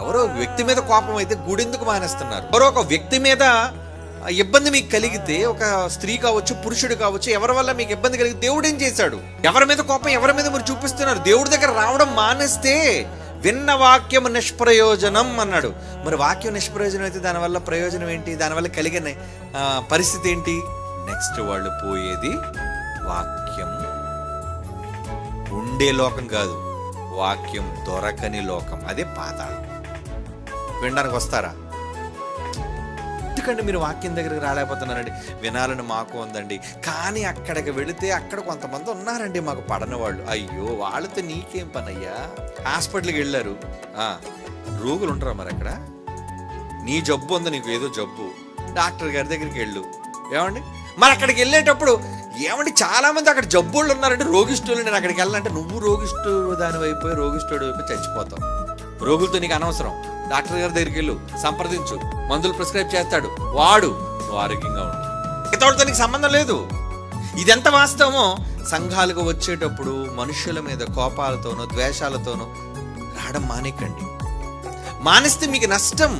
ఎవరో వ్యక్తి మీద కోపం అయితే గుడెందుకు మానేస్తున్నారు? ఎవరో ఒక వ్యక్తి మీద ఇబ్బంది మీకు కలిగితే, ఒక స్త్రీ కావచ్చు, పురుషుడు కావచ్చు, ఎవరి వల్ల మీకు ఇబ్బంది కలిగి దేవుడు ఏం చేశాడు? ఎవరి మీద కోపం ఎవరి మీద మీరు చూపిస్తున్నారు? దేవుడి దగ్గర రావడం మానేస్తే విన్న వాక్యం నిష్ప్రయోజనం అన్నాడు. మరి వాక్యం నిష్ప్రయోజనం అయితే దానివల్ల ప్రయోజనం ఏంటి? దానివల్ల కలిగిన పరిస్థితి ఏంటి? నెక్స్ట్ వాళ్ళు పోయేది వాక్యం ఉండే లోకం కాదు, వాక్యం దొరకని లోకం, అదే పాతాళం. వినడానికి వస్తారా? ఎందుకంటే మీరు వాక్యం దగ్గరికి రాలేకపోతున్నారండి. వినాలని మాకు ఉందండి, కానీ అక్కడికి వెళితే అక్కడ కొంతమంది ఉన్నారండి మాకు పడని వాళ్ళు. అయ్యో, వాళ్ళతో నీకేం పని అయ్యా? హాస్పిటల్కి వెళ్ళారు, రోగులు ఉంటారా మరి అక్కడ? నీ జబ్బు ఉంది, నీకు ఏదో జబ్బు, డాక్టర్ గారి దగ్గరికి వెళ్ళు. ఏమండి మరి అక్కడికి వెళ్ళేటప్పుడు ఏమండి చాలా మంది అక్కడ జబ్బుళ్ళు ఉన్నారంటే, రోగిష్ఠులు. నేను అక్కడికి వెళ్ళాలంటే నువ్వు రోగిష్ఠుడు దానివైపోయి రోగిష్ఠుడు వైపు చచ్చిపోతావు. రోగులతో నీకు అనవసరం. డాక్టర్ గారి దగ్గరికి వెళ్ళు, సంప్రదించు, మందులు ప్రిస్క్రైబ్ చేస్తాడు, వాడు, నువ్వు ఆరోగ్యంగా ఉండు. ఇతరులతో నీకు సంబంధం లేదు. ఇదెంత వాస్తవమో సంఘాలకు వచ్చేటప్పుడు మనుషుల మీద కోపాలతోనో ద్వేషాలతోనో రావడం మానేకండి. మానేస్తే మీకు నష్టం.